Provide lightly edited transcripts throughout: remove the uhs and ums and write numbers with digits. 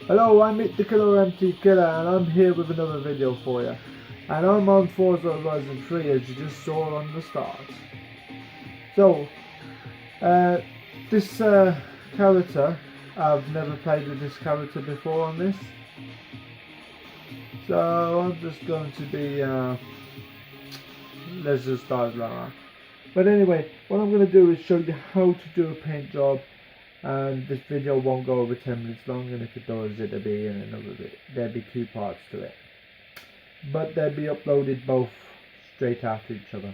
Hello, I'm Meet the Killer MT Killer and I'm here with another video for you. And I'm on Forza Horizon 3 as you just saw on the start. So, this character, I've never played with this character before on this. So I'm just going to be, let's just start like that. But anyway, what I'm going to do is show you how to do a paint job. And this video won't go over 10 minutes long, and if it does, it'll be in another bit. There'll be 2 parts to it, but they'll be uploaded both straight after each other,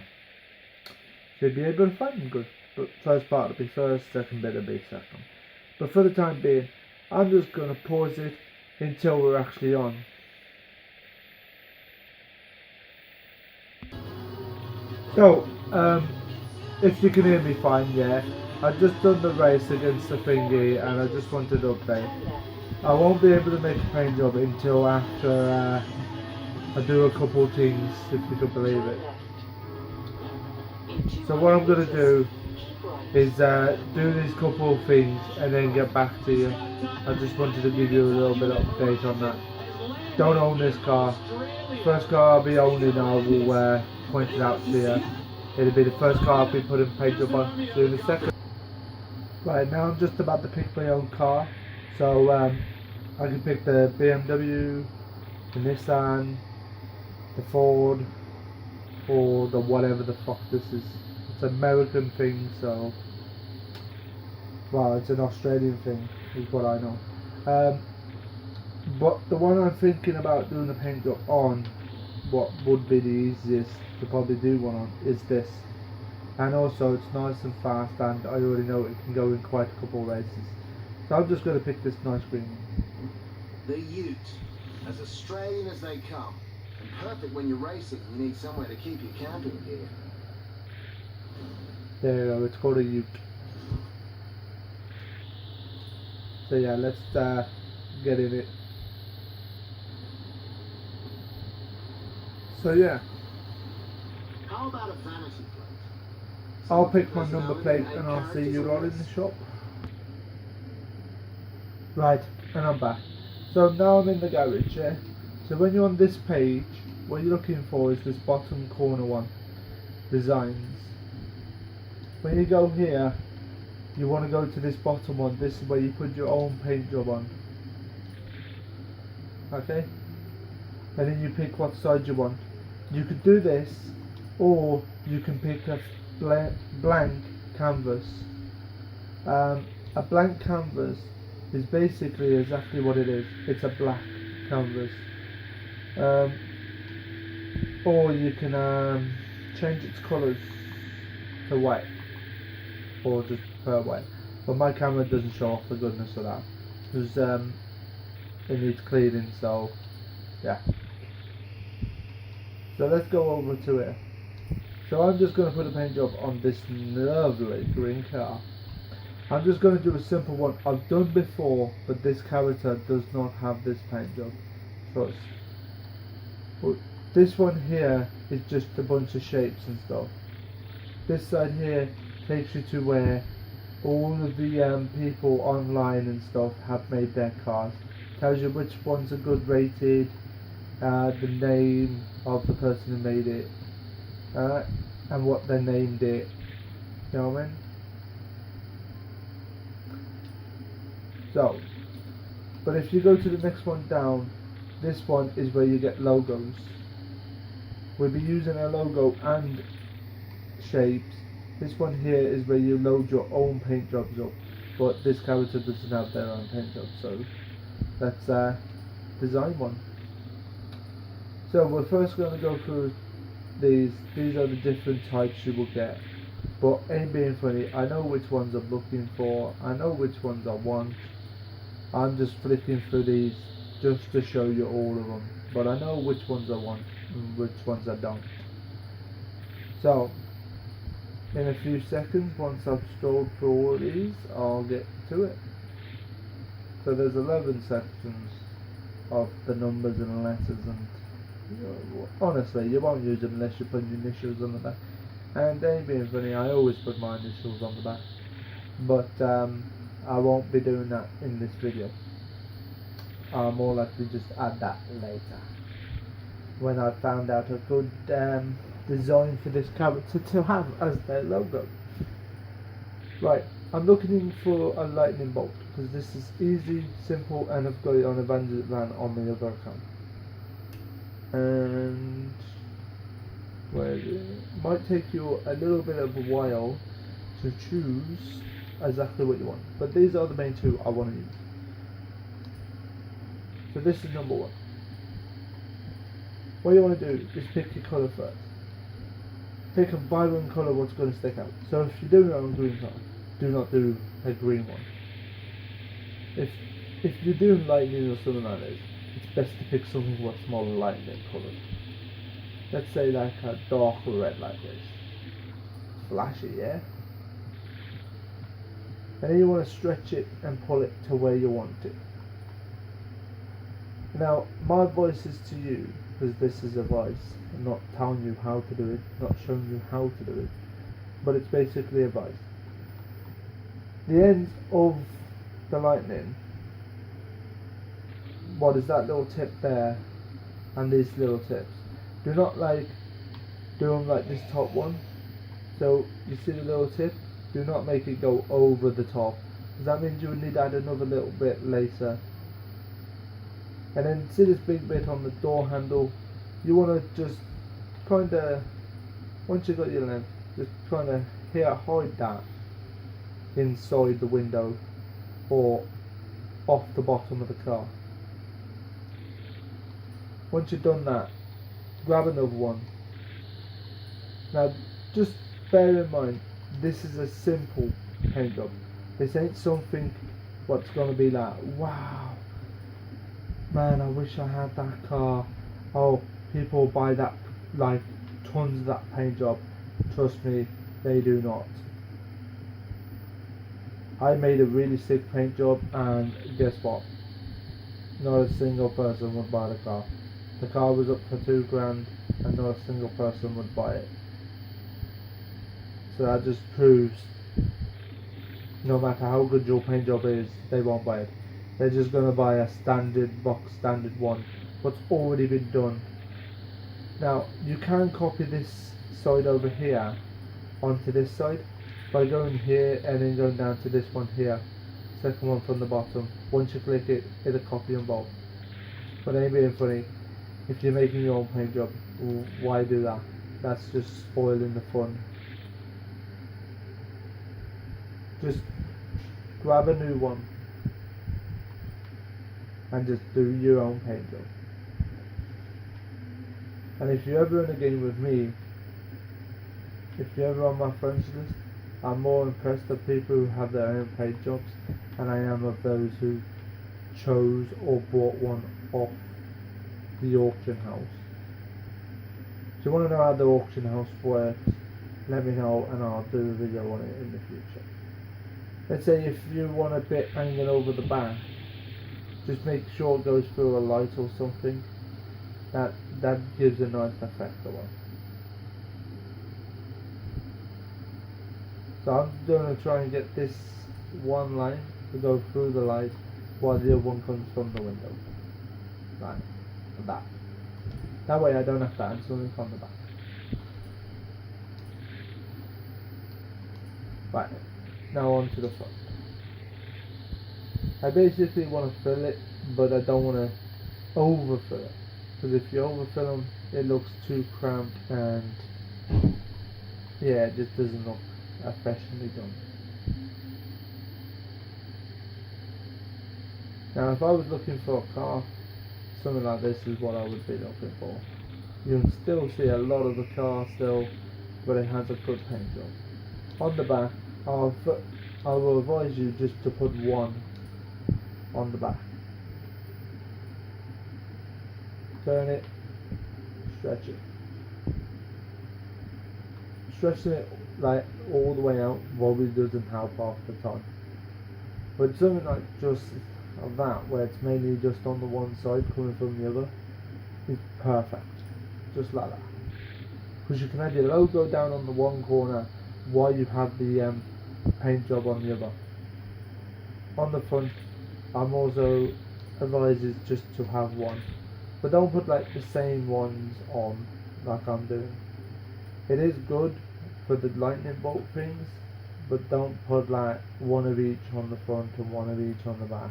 so you'll be able to find them good. But first part will be first, second bit will be second. But for the time being, I'm just going to pause it until we're actually on. So, if you can hear me fine, yeah. I just done the race against the thingy and I just wanted to update. I won't be able to make a paint job until after I do a couple of things, if you could believe it. So what I'm going to do is do these couple of things and then get back to you. I just wanted to give you a little bit of update on that. Don't own this car. First car I'll be owning, I will point it out to you. It'll be the first car I'll be putting paint job on. Soon the second. Right, now I'm just about to pick my own car, so I can pick the BMW, the Nissan, the Ford, or the whatever the fuck this is. It's an American thing, so, well, it's an Australian thing, is what I know. But the one I'm thinking about doing the paint job on, what would be the easiest to probably do one on, is this. And also it's nice and fast, and I already know it can go in quite a couple of races. So I'm just going to pick this nice green one. The Ute, as Australian as they come, and perfect when you're racing and you need somewhere to keep your camping gear. There you go, it's called a Ute. So yeah, let's get in it. So yeah, How about a vanity plate? I'll pick my number plate and I'll see you all in the shop. Right, and I'm back. So now I'm in the garage, yeah? So when you're on this page, what you're looking for is this bottom corner one, designs. When you go here, you want to go to this bottom one. This is where you put your own paint job on. Okay? And then you pick what side you want. You could do this, or you can pick a blank canvas. A blank canvas is basically exactly what it is. It's a black canvas. Or you can change its colours to white, or just prefer white. But my camera doesn't show off the goodness of that, because it needs cleaning, so yeah. So let's go over to it. So I'm just going to put a paint job on this lovely green car. I'm just going to do a simple one I've done before, but this character does not have this paint job. Trust. But this one here is just a bunch of shapes and stuff. This side here takes you to where all of the people online and stuff have made their cars. Tells you which ones are good rated, the name of the person who made it, and what they named it. You know what I mean? So, but if you go to the next one down, this one is where you get logos. We'll be using a logo and shapes. This one here is where you load your own paint jobs up, but this character doesn't have their own paint jobs, so let's design one. So we're first going to go through these. These are the different types you will get, but ain't being funny, I know which ones I'm looking for, I know which ones I want. I'm just flicking through these just to show you all of them, but I know which ones I want and which ones I don't. So in a few seconds, once I've scrolled through all these, I'll get to it. So there's 11 sections of the numbers and letters, and honestly, you won't use them unless you put your initials on the back. And ain't being funny, I always put my initials on the back, but I won't be doing that in this video. I'll more likely just add that later, when I found out a good design for this character to have as their logo. Right, I'm looking for a lightning bolt because this is easy, simple, and I've got it on a bandit van on the other account. And well, it might take you a little bit of a while to choose exactly what you want, but these are the main two I want to use. So this is number one. What you want to do is pick your colour first. Pick a vibrant colour what's going to stick out. So if you're doing it on a green colour, do not do a green one. If you're doing lightning or something like this, it's best to pick something what's more lightning coloured. Let's say like a darker red like this. Flashy, yeah? And then you want to stretch it and pull it to where you want it. Now, my advice is to you, because this is advice. I'm not telling you how to do it, not showing you how to do it, but it's basically advice. The ends of the lightning, what is that little tip there, and these little tips, do not do them like this top one. So you see the little tip, do not make it go over the top, because that means you would need to add another little bit later. And then see this big bit on the door handle, you want to just kind of, once you've got your length, just kind of hide that inside the window or off the bottom of the car. Once you've done that, grab another one. Now just bear in mind, this is a simple paint job. This ain't something what's going to be like, wow, man, I wish I had that car. Oh, people buy that, like tons of that paint job. Trust me, they do not. I made a really sick paint job, and guess what? Not a single person would buy the car. The car was up for £2,000 and not a single person would buy it. So that just proves no matter how good your paint job is, they won't buy it. They're just going to buy a standard box, standard one, what's already been done. Now, you can copy this side over here onto this side by going here and then going down to this one here, second one from the bottom. Once you click it, it'll copy them both. But ain't being funny, if you're making your own paint job, why do that? That's just spoiling the fun. Just grab a new one and just do your own paint job. And if you're ever in a game with me, if you're ever on my friends list, I'm more impressed with people who have their own paint jobs than I am of those who chose or bought one off the auction house. If you want to know how the auction house works, let me know and I'll do a video on it in the future. Let's say if you want a bit hanging over the back, just make sure it goes through a light or something. That gives a nice effect away. So I'm going to try and get this one line to go through the light while the other one comes from the window. Like that. That way I don't have to add something from the back. Right, now on to the front. I basically want to fill it, but I don't want to overfill it. Because if you overfill them, it looks too cramped and yeah, it just doesn't look professionally done. Now if I was looking for a car, something like this is what I would be looking for. You can still see a lot of the car still, but it has a good paint job. On the back, I will advise you just to put one on the back. Turn it, stretch it. Stretching it like all the way out probably doesn't help half the time. But something like just that, where it's mainly just on the one side coming from the other, is perfect. Just like that. Because you can have your logo down on the one corner while you have the paint job on the other. On the front, I'm also advises just to have one, but don't put like the same ones on like I'm doing. It is good for the lightning bolt things, but don't put like one of each on the front and one of each on the back.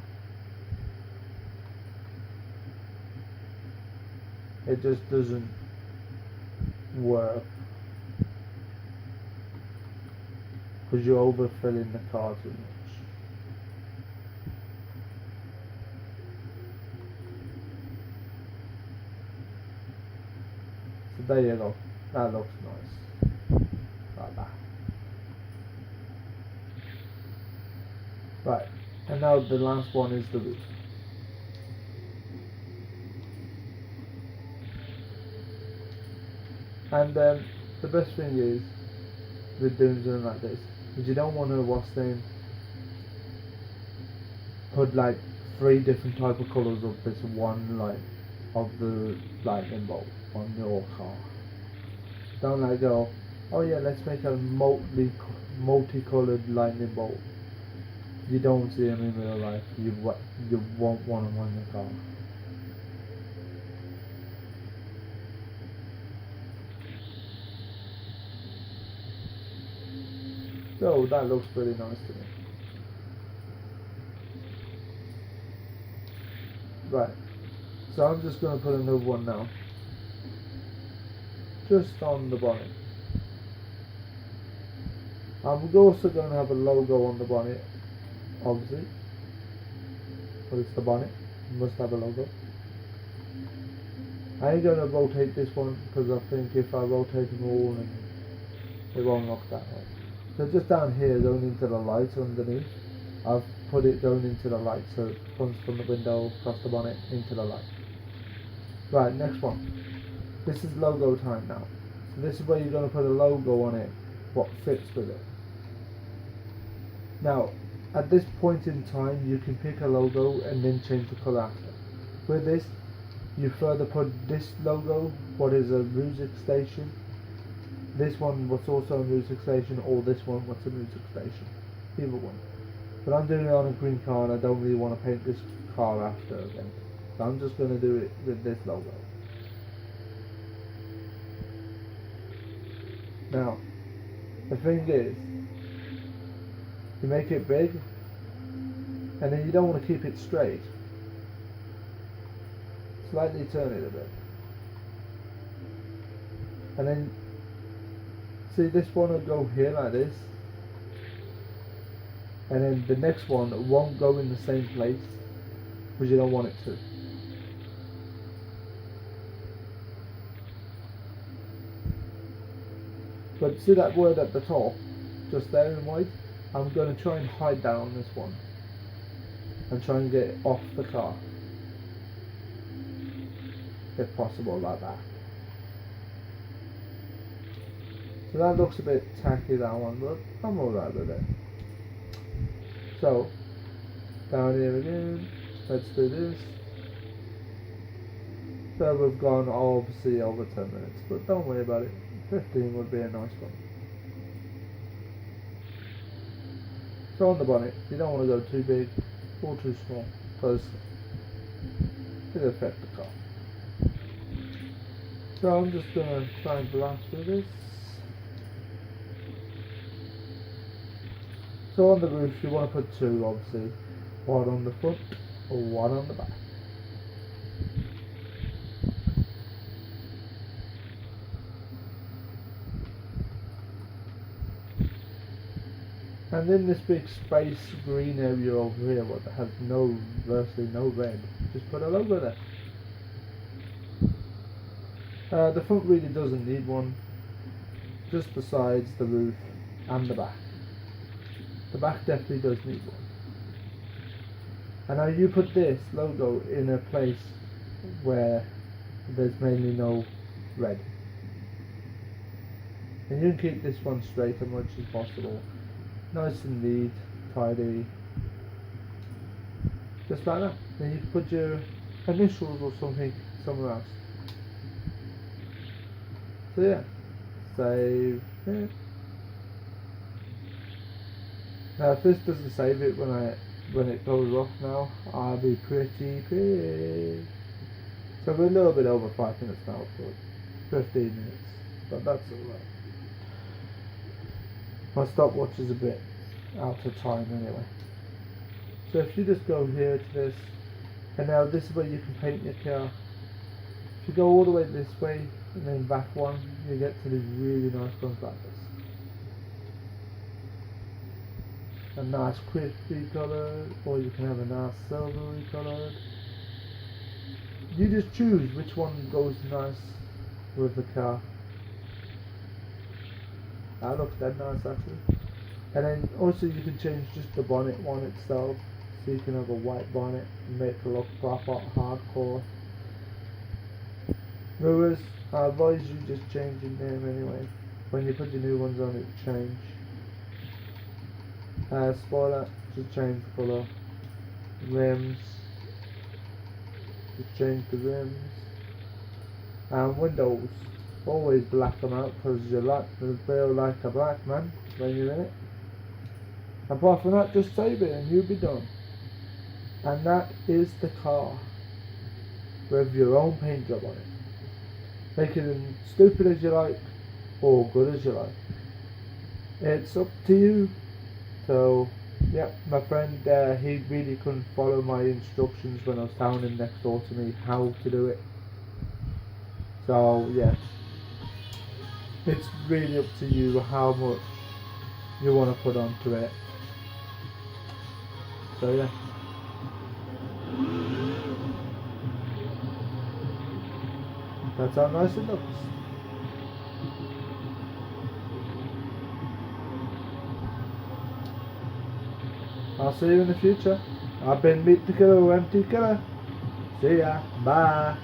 It just doesn't work because you're overfilling the car too much. So there you go. That looks nice. Like that. Right. And now the last one is the roof. And the best thing is with doing something like this is you don't want to put like 3 different type of colours of this one light of the lightning bolt on your car. Don't like go, oh yeah, let's make a multicoloured lightning bolt. You don't see them in real life. You won't want them on your car. So that looks pretty nice to me. Right. So I'm just going to put another one now. Just on the bonnet. I'm also going to have a logo on the bonnet, obviously. But it's the bonnet. You must have a logo. I ain't going to rotate this one because I think if I rotate them all, it won't look that way. So just down here going into the lights underneath, I've put it going into the light so it comes from the window across the bonnet into the light. Right, next one. This is logo time now. So this is where you're going to put a logo on it, what fits with it. Now, at this point in time, you can pick a logo and then change the colour after. With this, you further put this logo, what is a music station, this one what's also a music station, or this one what's a music station. Either one. But I'm doing it on a green car and I don't really want to paint this car after again. So I'm just going to do it with this logo. Now, the thing is, you make it big, and then you don't want to keep it straight. Slightly turn it a bit. And then, see this one will go here like this. And then the next one won't go in the same place, because you don't want it to. But see that word at the top, just there in white? I'm going to try and hide that on this one. And try and get it off the car. If possible, like that. So that looks a bit tacky, that one, but I'm alright with it. So, down here again, let's do this. So we've gone obviously over 10 minutes, but don't worry about it. 15 would be a nice one. So on the bonnet, you don't want to go too big or too small, because it'll affect the car. So I'm just going to try and blast through this. So on the roof you want to put 2 obviously, one on the front or one on the back. And in this big space green area over here what has virtually no red, just put a logo there. The front really doesn't need one, just besides the roof and the back. The back definitely does need one. And now you put this logo in a place where there's mainly no red. And you can keep this one straight as much as possible. Nice and neat, tidy. Just like that. Then you can put your initials or something somewhere else. So yeah, save it. Now if this doesn't save it when I when it goes off now, I'll be pretty pissed. So we're a little bit over 5 minutes now, but 15 minutes, but that's alright. My stopwatch is a bit out of time anyway. So if you just go here to this, and now this is where you can paint your car. If you go all the way this way and then back one, you get to these really nice ones like this. A nice crispy coloured, or you can have a nice silvery coloured. You just choose which one goes nice with the car. That looks dead nice actually. And then also you can change just the bonnet one itself, so you can have a white bonnet and make it look proper hardcore. Mirrors, I advise you just changing them anyway. When you put your new ones on, it change. Spoiler, just change the colour. Rims, just change the rims. And windows, always black them out because you feel like a black man when you're in it. Apart from that, just save it and you'll be done. And that is the car with your own paint job on it. Make it as stupid as you like or good as you like. It's up to you. So yeah, my friend he really couldn't follow my instructions when I was telling him next door to me how to do it. So yeah, it's really up to you how much you want to put onto it. So yeah. That's how nice it looks. I'll see you in the future. I've been Meet the Killer with MT Killer. See ya. Bye.